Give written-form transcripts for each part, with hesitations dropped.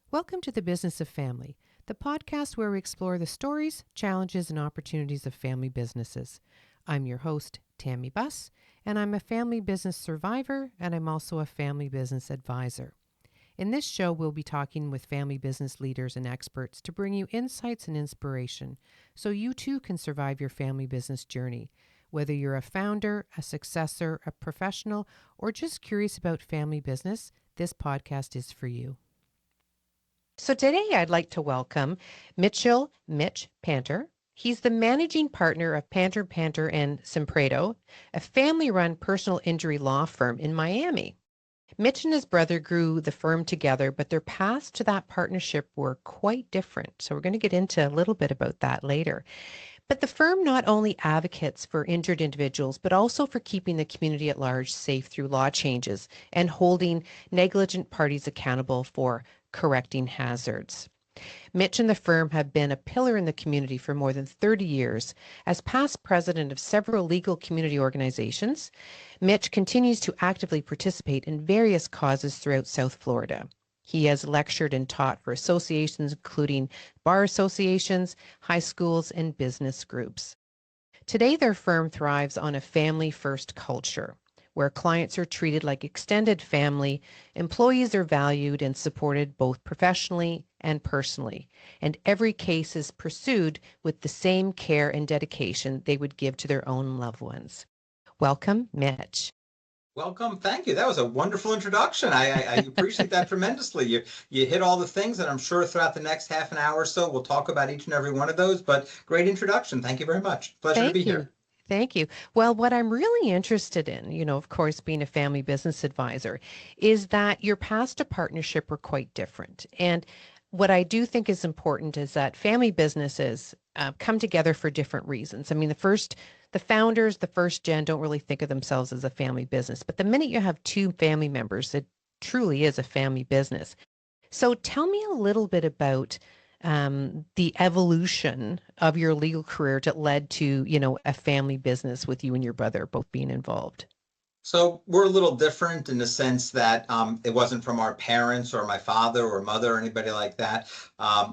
Welcome to the Business of Family, the podcast where we explore the stories, challenges, and opportunities of family businesses. I'm your host, Tammy Buss, and I'm a family business survivor, and I'm also a family business advisor. In this show, we'll be talking with family business leaders and experts to bring you insights and inspiration so you too can survive your family business journey. Whether you're a founder, a successor, a professional, or just curious about family business, this podcast is for you. So today I'd like to welcome Mitch Panter. He's the managing partner of Panter and Sampedro, a family-run personal injury law firm in Miami. Mitch and his brother grew the firm together, but their paths to that partnership were quite different. So we're going to get into a little bit about that later. But the firm not only advocates for injured individuals, but also for keeping the community at large safe through law changes and holding negligent parties accountable for correcting hazards. Mitch and the firm have been a pillar in the community for more than 30 years. As past president of several legal community organizations, Mitch continues to actively participate in various causes throughout South Florida. He has lectured and taught for associations, including bar associations, high schools, and business groups. Today, their firm thrives on a family-first culture, where clients are treated like extended family, employees are valued and supported both professionally and personally, and every case is pursued with the same care and dedication they would give to their own loved ones. Welcome, Mitch. Welcome. Thank you. That was a wonderful introduction. I appreciate that tremendously. You hit all the things, and I'm sure throughout the next half an hour or so, we'll talk about each and every one of those. But great introduction. Thank you very much. Pleasure to be here. Thank you. Well, what I'm really interested in, of course, being a family business advisor, is that your paths to partnership were quite different. And what I do think is important is that family businesses come together for different reasons. I mean, the founders, the first gen, don't really think of themselves as a family business. But the minute you have two family members, it truly is a family business. So tell me a little bit about the evolution of your legal career that led to, a family business with you and your brother both being involved. So we're a little different in the sense that it wasn't from our parents or my father or mother or anybody like that.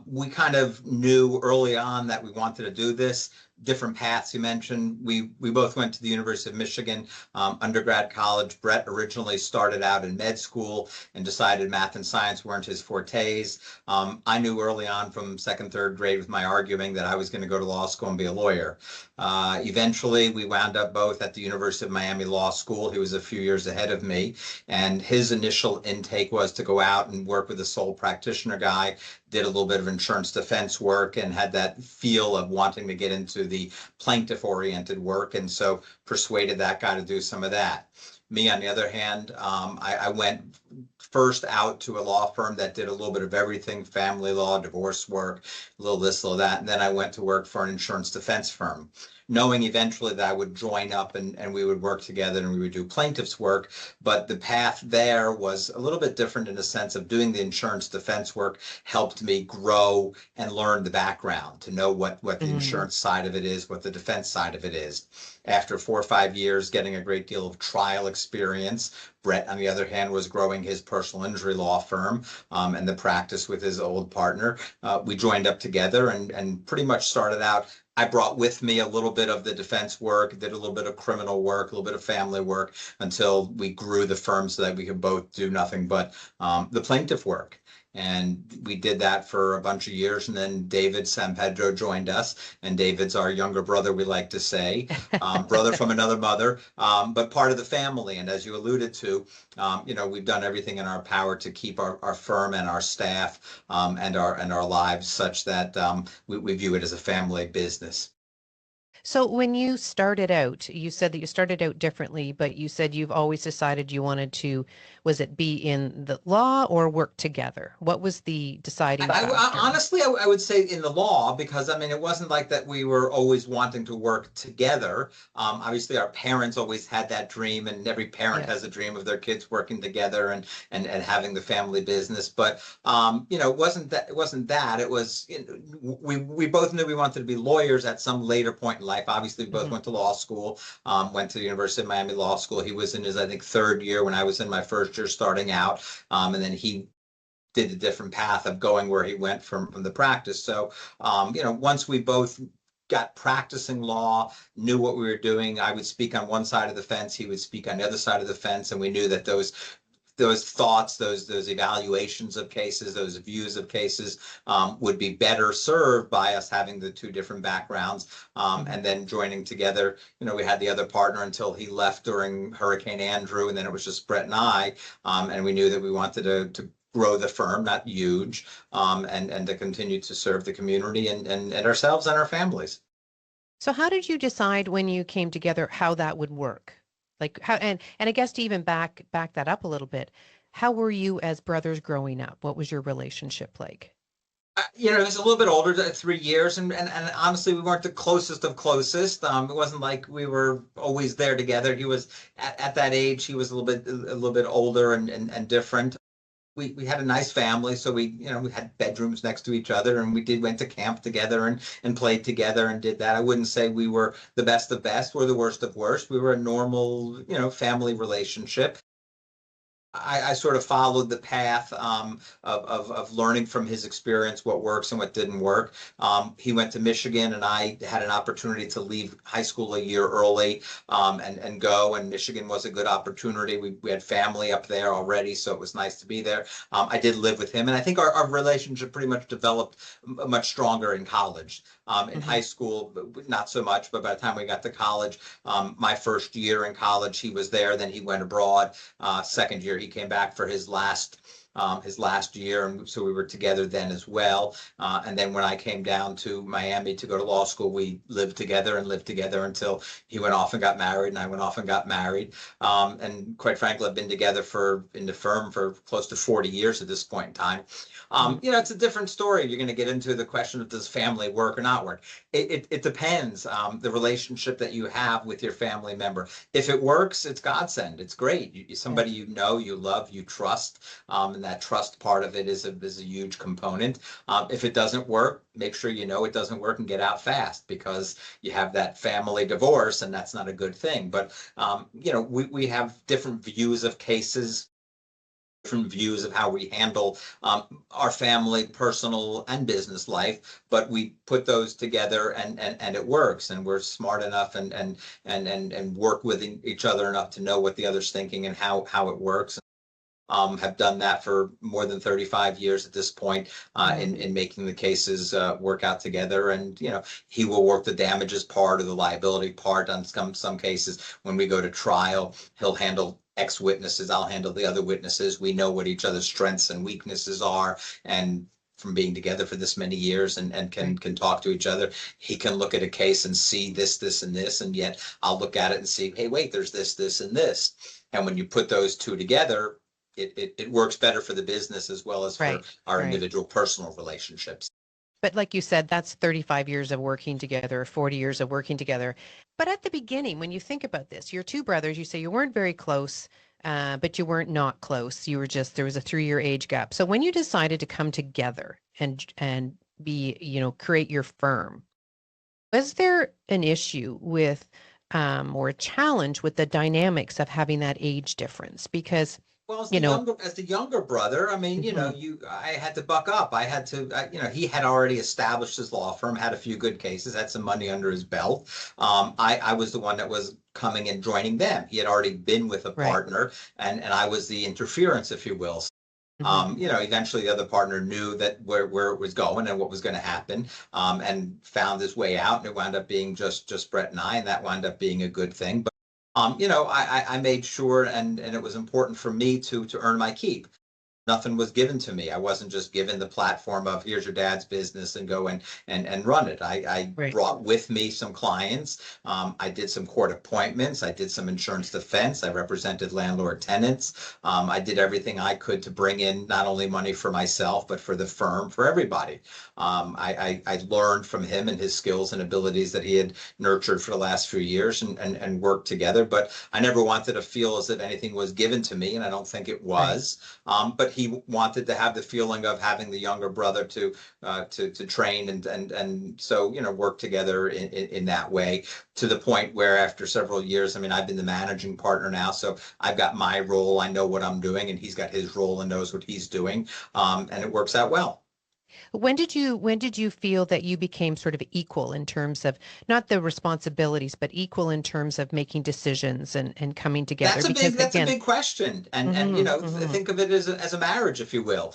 We kind of knew early on that we wanted to do this. Different paths you mentioned. We both went to the University of Michigan undergrad college. Brett originally started out in med school and decided math and science weren't his fortes. I knew early on from second, third grade with my arguing that I was going to go to law school and be a lawyer. Eventually, we wound up both at the University of Miami Law School. He was a few years ahead of me, and his initial intake was to go out and work with a sole practitioner guy. Did a little bit of insurance defense work and had that feel of wanting to get into the plaintiff-oriented work, and so persuaded that guy to do some of that. Me, on the other hand, I went first out to a law firm that did a little bit of everything, family law, divorce work, a little this, a little that, and then I went to work for an insurance defense firm, knowing eventually that I would join up and we would work together and we would do plaintiff's work. But the path there was a little bit different in the sense of doing the insurance defense work helped me grow and learn the background to know what the insurance side of it is, what the defense side of it is. After 4 or 5 years getting a great deal of trial experience, Brett, on the other hand, was growing his personal injury law firm and the practice with his old partner. We joined up together and pretty much started out. I brought with me a little bit of the defense work, did a little bit of criminal work, a little bit of family work until we grew the firm so that we could both do nothing but the plaintiff work. And we did that for a bunch of years. And then David Sampedro joined us. And David's our younger brother, we like to say, brother from another mother, but part of the family. And as you alluded to, we've done everything in our power to keep our firm and our staff and our lives such that we view it as a family business. So when you started out, you said that you started out differently, but you said you've always decided you wanted to, was it be in the law or work together? What was the deciding factor? Honestly, I would say in the law, because I mean, it wasn't like that we were always wanting to work together. Obviously, our parents always had that dream, and every parent has a dream of their kids working together and having the family business. But it wasn't that. It wasn't that. It was we both knew we wanted to be lawyers at some later point in life. Obviously, we both went to law school. Went to the University of Miami Law School. He was in his, I think, third year when I was in my first year starting out, and then he did a different path of going where he went from the practice. So, once we both got practicing law, knew what we were doing, I would speak on one side of the fence, he would speak on the other side of the fence, and we knew that those thoughts, those evaluations of cases, those views of cases would be better served by us having the two different backgrounds, and then joining together. We had the other partner until he left during Hurricane Andrew, and then it was just Brett and I, and we knew that we wanted to grow the firm, not huge, and to continue to serve the community and ourselves and our families. So how did you decide when you came together how that would work? Like how, and I guess to even back that up a little bit, how were you as brothers growing up? What was your relationship like? He was a little bit older, 3 years, and honestly, we weren't the closest of closest. It wasn't like we were always there together. He was at that age. He was a little bit older and different. We had a nice family, so we had bedrooms next to each other, and we went to camp together and played together and did that. I wouldn't say we were the best of best or the worst of worst. We were a normal, family relationship. I sort of followed the path of learning from his experience what works and what didn't work. He went to Michigan, and I had an opportunity to leave high school a year early and go. And Michigan was a good opportunity. We had family up there already, so it was nice to be there. I did live with him, and I think our relationship pretty much developed much stronger in college. In high school, not so much, but by the time we got to college, my first year in college, he was there. Then he went abroad. Second year, he came back for his last year, and so we were together then as well. And then when I came down to Miami to go to law school, we lived together until he went off and got married, and I went off and got married. And quite frankly, I've been together in the firm for close to 40 years at this point in time. It's a different story. You're going to get into the question of does family work or not work. It depends, the relationship that you have with your family member. If it works, it's godsend. It's great. Somebody you love, you trust, and that trust part of it is a huge component. If it doesn't work, make sure you know it doesn't work and get out fast, because you have that family divorce, and that's not a good thing. But we have different views of cases, different views of how we handle our family, personal and business life, but we put those together and it works, and we're smart enough and work with each other enough to know what the other's thinking and how it works. Have done that for more than 35 years at this point, in making the cases work out together. And he will work the damages part or the liability part on some cases. When we go to trial, he'll handle X witnesses, I'll handle the other witnesses. We know what each other's strengths and weaknesses are, and from being together for this many years and can talk to each other, he can look at a case and see this, and this, and yet I'll look at it and see, hey, wait, there's this, and this. And when you put those two together, it works better for the business as well as for our individual personal relationships. But like you said, that's 35 years of working together, 40 years of working together. But at the beginning, when you think about this, your two brothers, you say you weren't very close, but you weren't not close. You were just, there was a 3-year age gap. So when you decided to come together and be, create your firm, was there an issue with, or a challenge with the dynamics of having that age difference? Because well, as the younger brother, I mean, I had to buck up. I had to, he had already established his law firm, had a few good cases, had some money under his belt. I was the one that was coming and joining them. He had already been with a partner, and I was the interference, if you will. Eventually the other partner knew that where it was going and what was going to happen, and found his way out, and it wound up being just Brett and I, and that wound up being a good thing. But I made sure, and it was important for me to earn my keep. Nothing was given to me. I wasn't just given the platform of here's your dad's business and go and run it. I brought with me some clients. I did some court appointments. I did some insurance defense. I represented landlord tenants. I did everything I could to bring in not only money for myself, but for the firm, for everybody. I learned from him and his skills and abilities that he had nurtured for the last few years and worked together. But I never wanted to feel as if anything was given to me, and I don't think it was. But he wanted to have the feeling of having the younger brother to train and so work together in that way, to the point where after several years, I mean, I've been the managing partner now, so I've got my role, I know what I'm doing, and he's got his role and knows what he's doing, and it works out well. When did you feel that you became sort of equal in terms of not the responsibilities, but equal in terms of making decisions and coming together? Because That's a again, big question, and hmm hmm think of it as a marriage, if you will.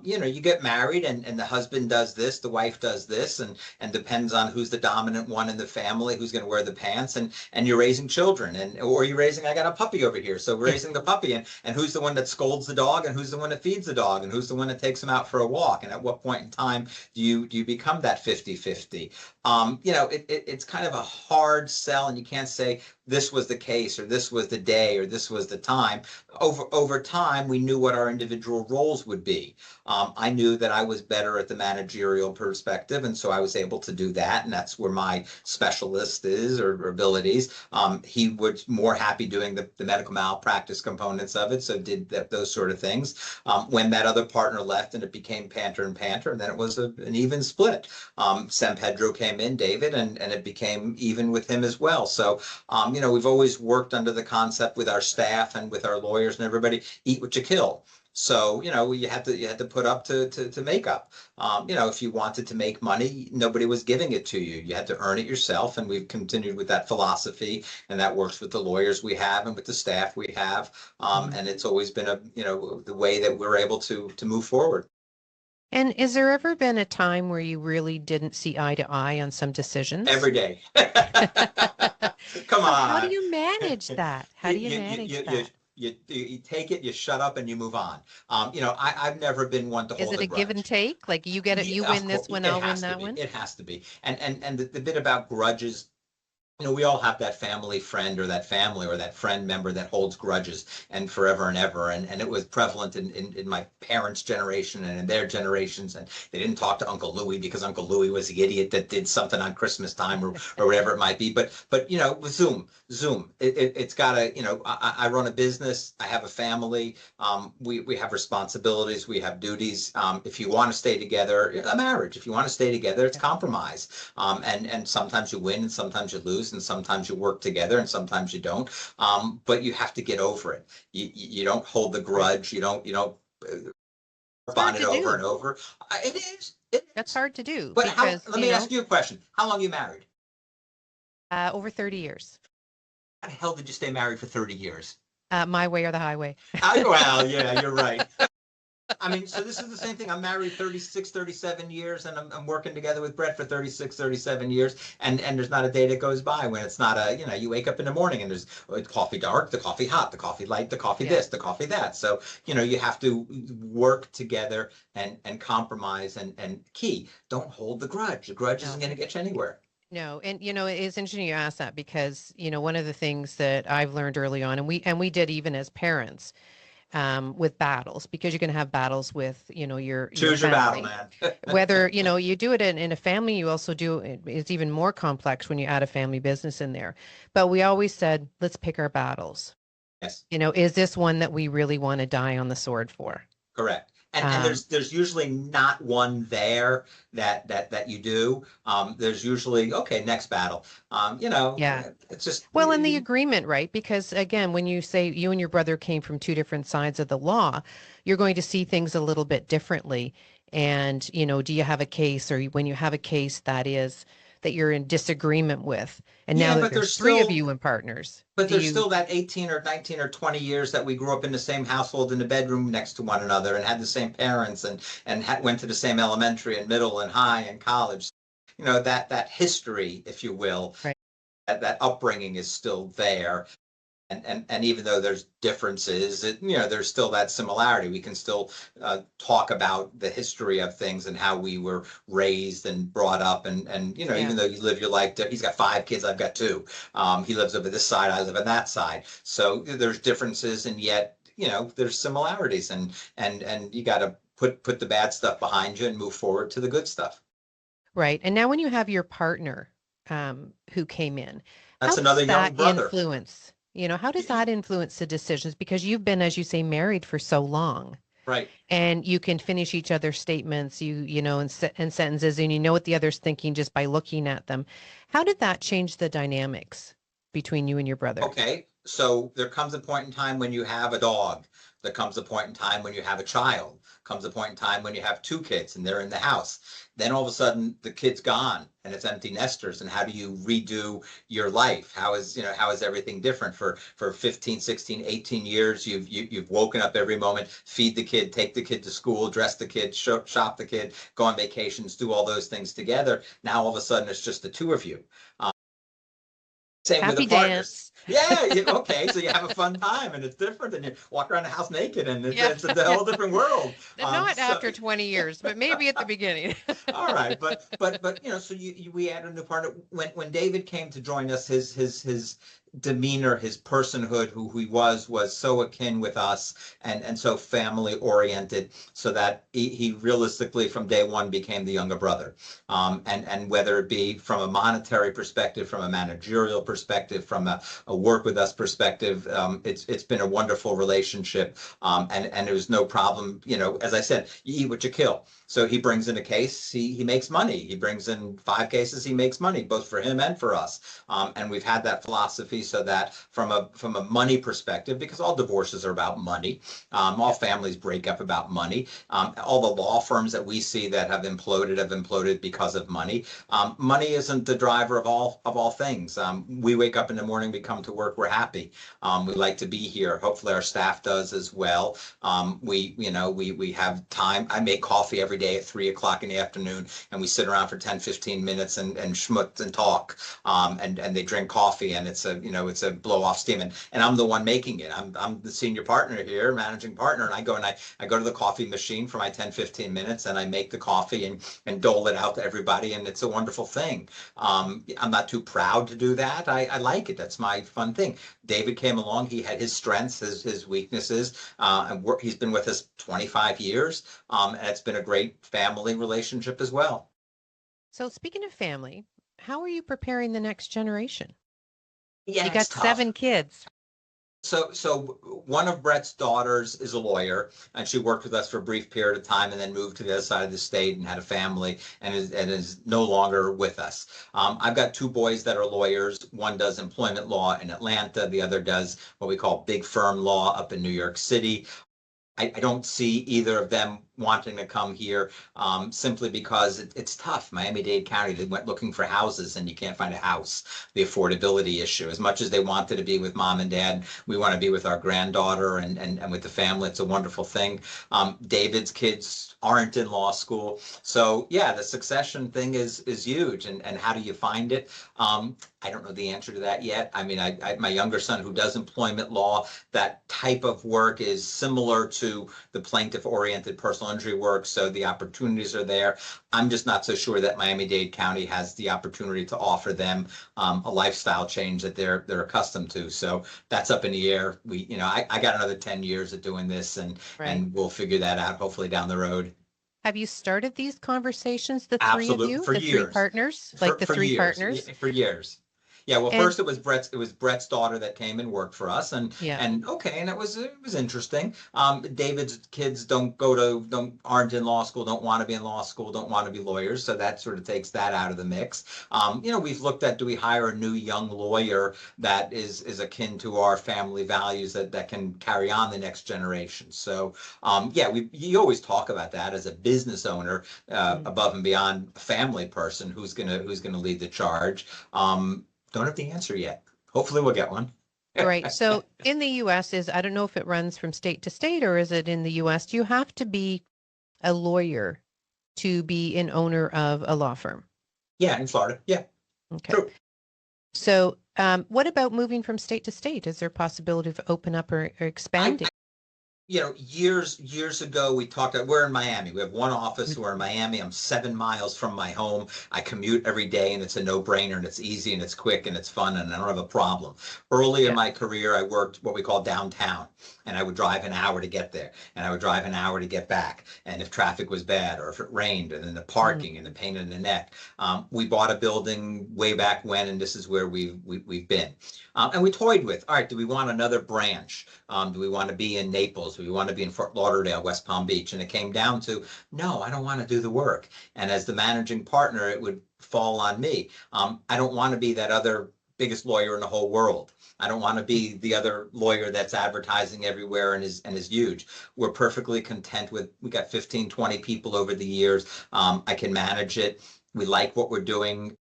You get married, and the husband does this, the wife does this, and depends on who's the dominant one in the family, who's going to wear the pants, and you're raising children, or you're raising. I got a puppy over here, so we're yeah, raising the puppy, and who's the one that scolds the dog, and who's the one that feeds the dog, and who's the one that takes him out for a walk, and at what point in time do you become that 50-50? It's kind of a hard sell, and you can't say this was the case, or this was the day, or this was the time. Over time, we knew what our individual roles would be. I knew that I was better at the managerial perspective, and so I was able to do that, and that's where my specialist is, or abilities. He was more happy doing the medical malpractice components of it, so did those sort of things. When that other partner left, and it became Panter and Panter, and then it was an even split. Sampedro came in, David, and it became even with him as well. So we've always worked under the concept with our staff and with our lawyers and everybody, eat what you kill. So, you had to put up to make up. If you wanted to make money, nobody was giving it to you. You had to earn it yourself. And we've continued with that philosophy, and that works with the lawyers we have and with the staff we have. mhm. And it's always been the way that we're able to move forward. And is there ever been a time where you really didn't see eye to eye on some decisions? Every day. Come So how do on. you manage that? How You, do you you, you, manage you, you, that? you take it, you shut up, and you move on. I've never been one to Is hold it a a give and grudge. take? Like you get it, you Of win course, this one, it I'll win has to that be. one. It has to be. And the bit about grudges, we all have that family friend, or that family or that friend member that holds grudges, and forever and ever. And it was prevalent in my parents' generation and in their generations. And they didn't talk to Uncle Louie because Uncle Louie was the idiot that did something on Christmas time, or whatever it might be. But Zoom, it's got to, I run a business. I have a family. We have responsibilities. We have duties. If you want to stay together, a marriage, if you want to stay together, it's Yeah. compromise. And sometimes you win, and sometimes you lose, and sometimes you work together, and sometimes you don't. But you have to get over it. You don't hold the Right. grudge. You don't It's harp on hard it to over do. and over. It is. It That's is. hard to do But how? because, Let me ask you a question. How long you married? over 30 years, How the hell did you stay married for 30 years? my way or the highway. Well, yeah, you're right. I mean, so this is the same thing. I'm married 36, 37 years, and I'm working together with Brett for 36, 37 years. And there's not a day that goes by when it's not you wake up in the morning, and there's coffee dark, the coffee hot, the coffee light, the coffee Yeah. this, the coffee that. So, you have to work together and compromise, and key, don't hold the grudge. The grudge isn't No. going to get you anywhere. No, and it's interesting you asked that because one of the things that I've learned early on, and we did even as parents, with battles, because you can have battles with your Choose your battle, family. man. Whether you do it in a family, you also do it's even more complex when you add a family business in there. But we always said, let's pick our battles. Yes. Is this one that we really want to die on the sword for? Correct. And Um, there's usually not one there that you do. There's usually, okay, next battle. yeah. It's just Well, in the agreement, right? Because again, when you say you and your brother came from two different sides of the law, you're going to see things a little bit differently. And, do you have a case, or when you have a case that you're in disagreement with, and now yeah, that but there's there's three of still you in partners, but do there's you? still that 18 or 19 or 20 years that we grew up in the same household, in the bedroom next to one another, and had the same parents, and went to the same elementary and middle and high and college. That history, if you will, Right. that upbringing is still there. And even though there's differences, there's still that similarity. We can still talk about the history of things and how we were raised and brought up, and Yeah. even though you live your life, he's got 5 kids, I've got 2. He lives over this side, I live on that side. So there's differences, and yet there's similarities, and you got to put the bad stuff behind you and move forward to the good stuff. Right. And now when you have your partner, who came in, how That's does another that young brother. influence, how does that influence the decisions? Because you've been, as you say, married for so long. Right. And you can finish each other's statements, and sentences, and you know what the other's thinking just by looking at them. How did that change the dynamics between you and your brother? Okay, so there comes a point in time when you have a dog. There comes a point in time when you have a child. Comes a point in time when you have two kids and they're in the house. Then all of a sudden the kid's gone and it's empty nesters. And how do you redo your life? How is everything different for 15, 16, 18 years? You've woken up every moment, feed the kid, take the kid to school, dress the kid, shop the kid, go on vacations, do all those things together. Now all of a sudden it's just the two of you. Same with the Happy partners. dance. Yeah, okay, so you have a fun time and it's different and you walk around the house naked and Yeah. it's a whole different world. Not So after 20 years, but maybe at the beginning. all right, but so we added a new partner when David came to join us. His demeanor, his personhood, who he was so akin with us and so family oriented, so that he realistically from day one became the younger brother. And whether it be from a monetary perspective, from a managerial perspective, from a work with us perspective, it's been a wonderful relationship. And there was no problem. As I said, you eat what you kill. So he brings in a case, he makes money. He brings in 5 cases, he makes money, both for him and for us. And we've had that philosophy so that from a money perspective, because all divorces are about money, all families break up about money. All the law firms that we see that have imploded because of money. Money isn't the driver of all things. We wake up in the morning, we come to work, we're happy. We like to be here. Hopefully our staff does as well. We have time. I make coffee every day at 3 o'clock in the afternoon, and we sit around for 10, 15 minutes and schmutz and talk. And they drink coffee, and it's a blow off steam. And I'm the one making it. I'm the senior partner here, managing partner, and I go to the coffee machine for my 10, 15 minutes, and I make the coffee and dole it out to everybody, and it's a wonderful thing. I'm not too proud to do that. I like it. That's my fun thing. David came along. He had his strengths, his weaknesses, and he's been with us 25 years, and it's been a great family relationship as well. So speaking of family, how are you preparing the next generation? Yeah, You it's got tough. 7 kids. So one of Brett's daughters is a lawyer, and she worked with us for a brief period of time, and then moved to the other side of the state and had a family, and is no longer with us. I've got 2 boys that are lawyers. One does employment law in Atlanta. The other does what we call big firm law up in New York City. I don't see either of them wanting to come here, simply because it's tough. Miami-Dade County, they went looking for houses and you can't find a house. The affordability issue. As much as they wanted to be with mom and dad, we want to be with our granddaughter and with the family. It's a wonderful thing. David's kids aren't in law school. So yeah, the succession thing is huge. And how do you find it? I don't know the answer to that yet. I mean, my younger son who does employment law, that type of work is similar to the plaintiff-oriented personal injury work, so the opportunities are there. I'm just not so sure that Miami-Dade County has the opportunity to offer them a lifestyle change that they're accustomed to. So that's up in the air. I got another 10 years of doing this, and we'll figure that out hopefully down the road. Have you started these conversations, the 3 of Absolutely, you, for the 3 years. partners, like the For 3 years. partners? For years. Yeah, well, And first it was Brett's daughter that came and worked for us, and yeah, okay, and it was interesting. David's kids aren't in law school, don't want to be in law school, don't want to be lawyers, so that sort of takes that out of the mix. We've looked at, do we hire a new young lawyer that is akin to our family values that can carry on the next generation? So yeah, you always talk about that as a business owner, above and beyond a family person who's gonna lead the charge. Don't have the answer yet. Hopefully we'll get one. right. So in the US, I don't know if it runs from state to state, or is it in the US, do you have to be a lawyer to be an owner of a law firm? Yeah, in Florida. Yeah. Okay. True. So what about moving from state to state? Is there a possibility of open up or expanding? Years ago, we talked, we're in Miami. We have one office. We're in Miami. I'm 7 miles from my home. I commute every day, and it's a no-brainer, and it's easy, and it's quick, and it's fun, and I don't have a problem. Early in my career, I worked what we call downtown, and I would drive an hour to get there, and I would drive an hour to get back. And if traffic was bad, or if it rained, and then the parking and the pain in the neck. We bought a building way back when, and this is where we've been. And we toyed with, all right, do we want another branch? Do we want to be in Naples? to? You want to be in Fort Lauderdale, West Palm Beach? And it came down to, no, I don't want to do the work. And as the managing partner, it would fall on me. I don't want to be that other biggest lawyer in the whole world. I don't want to be the other lawyer that's advertising everywhere and is huge. We're perfectly content with, we got 15, 20 people over the years. I can manage it. We like what we're doing.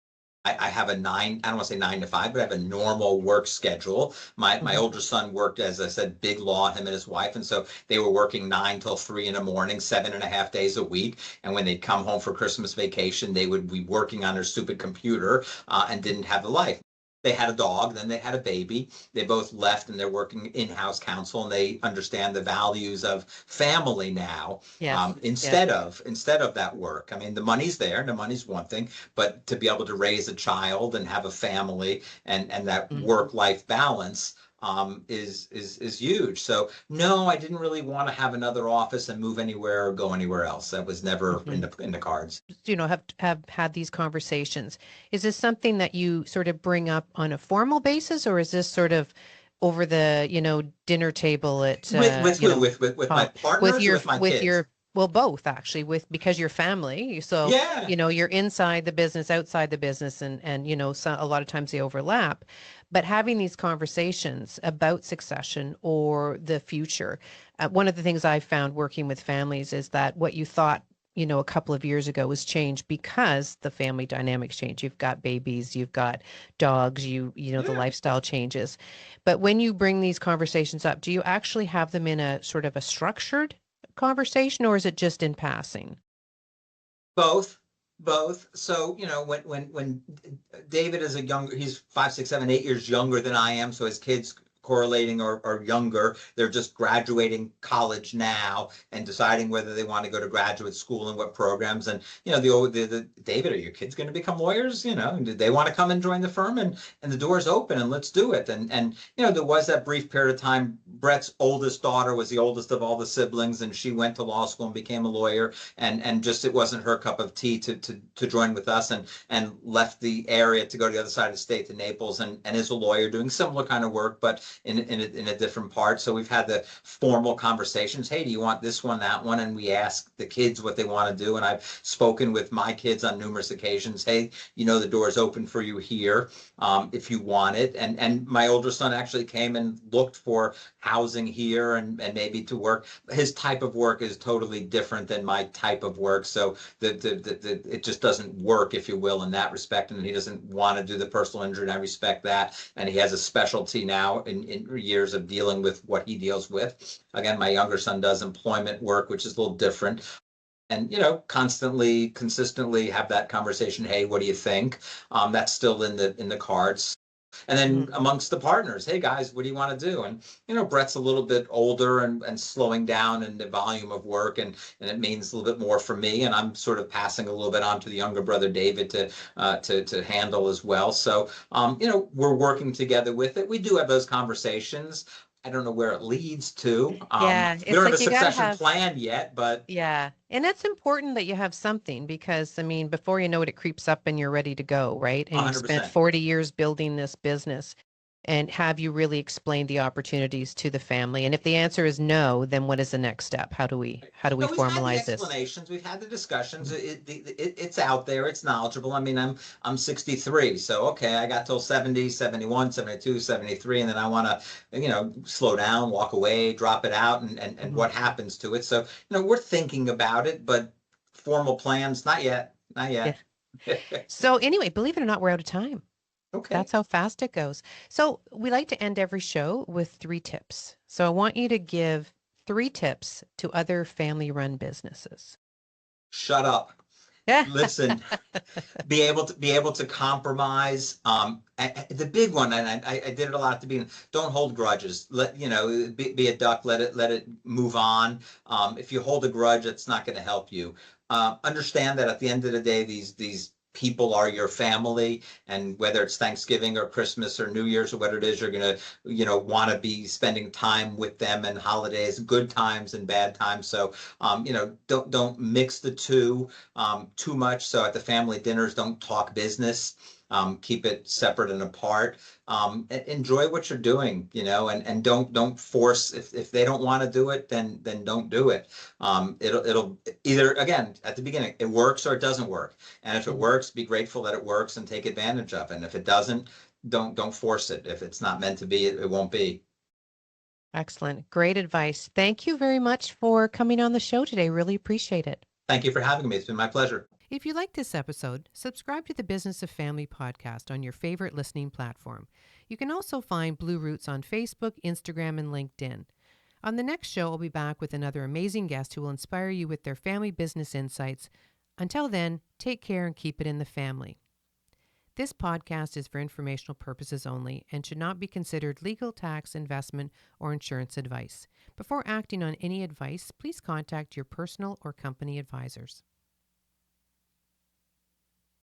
I have a I don't want to say 9 to 5, but I have a normal work schedule. My older son worked, as I said, big law, him and his wife. And so they were working 9 till 3 in the morning, 7.5 days a week. And when they'd come home for Christmas vacation, they would be working on their stupid computer and didn't have the life. They had a dog, then they had a baby. They both left and they're working in-house counsel, and they understand the values of family now. Yes. Instead of that work. I mean, the money's there, and the money's one thing, but to be able to raise a child and have a family and that work-life balance is huge. So no, I didn't really want to have another office and move anywhere or go anywhere else. That was never in the cards. Have had these conversations. Is this something that you sort of bring up on a formal basis, or is this sort of over the dinner table at with my partners, with my kids? Well, both actually, because you're family. So, yeah. You're inside the business, outside the business, and so a lot of times they overlap. But having these conversations about succession or the future, one of the things I've found working with families is that what you thought, a couple of years ago was changed because the family dynamics change. You've got babies, you've got dogs, the lifestyle changes. But when you bring these conversations up, do you actually have them in a sort of a structured conversation, or is it just in passing? Both. So, when David is he's 5, 6, 7, 8 years younger than I am. So his kids correlating or younger, they're just graduating college now and deciding whether they want to go to graduate school and what programs. And the David, are your kids going to become lawyers? Do they want to come and join the firm? And the door's open and let's do it. And there was that brief period of time. Brett's oldest daughter was the oldest of all the siblings, and she went to law school and became a lawyer, and just it wasn't her cup of tea to join with us, and left the area to go to the other side of the state to Naples, and is a lawyer doing similar kind of work, but in a different part. So we've had the formal conversations. Hey, do you want this one, that one? And we ask the kids what they want to do. And I've spoken with my kids on numerous occasions. Hey, the door is open for you here if you want it. And my older son actually came and looked for housing here and maybe to work. His type of work is totally different than my type of work. So it just doesn't work, if you will, in that respect. And he doesn't want to do the personal injury, and I respect that. And he has a specialty now in years of dealing with what he deals with. Again, my younger son does employment work, which is a little different. And consistently have that conversation. Hey, what do you think? That's still in the cards. And then amongst the partners, hey guys, what do you want to do? And Brett's a little bit older and slowing down in the volume of work, and it means a little bit more for me. And I'm sort of passing a little bit on to the younger brother David to handle as well. So we're working together with it. We do have those conversations. I don't know where it leads to. We don't have a succession plan yet, but yeah. And it's important that you have something, because before you know it, it creeps up and you're ready to go, right? And 100%. You spent 40 years building this business. And have you really explained the opportunities to the family? And if the answer is no, then what is the next step? How do we formalize this? Explanations. We've had the discussions. It's out there. It's knowledgeable. I'm 63, so okay, I got till 70, 71, 72, 73, and then I want to slow down, walk away, drop it out, and what happens to it. So we're thinking about it, but formal plans not yet. Yeah. So anyway, believe it or not, we're out of time. Okay. That's how fast it goes. So we like to end every show with 3 tips. So I want you to give 3 tips to other family-run businesses. Shut up. Listen, be able to compromise. The big one, and I did it a lot at the beginning. Don't hold grudges. Be a duck. Let it move on. If you hold a grudge, it's not going to help you. Understand that at the end of the day, these people are your family, and whether it's Thanksgiving or Christmas or New Year's or whatever it is, you're going to want to be spending time with them, and holidays, good times and bad times. So don't mix the two too much. So at the family dinners, don't talk business. Keep it separate and apart. Enjoy what you're doing, and don't force. If they don't want to do it, then don't do it. It'll either, again, at the beginning, it works or it doesn't work. And if it works, be grateful that it works and take advantage of it. And if it doesn't, don't force it. If it's not meant to be, it won't be. Excellent. Great advice. Thank you very much for coming on the show today. Really appreciate it. Thank you for having me. It's been my pleasure. If you like this episode, subscribe to the Business of Family podcast on your favorite listening platform. You can also find Blue Roots on Facebook, Instagram, and LinkedIn. On the next show, I'll be back with another amazing guest who will inspire you with their family business insights. Until then, take care and keep it in the family. This podcast is for informational purposes only and should not be considered legal, tax, investment, or insurance advice. Before acting on any advice, please contact your personal or company advisors.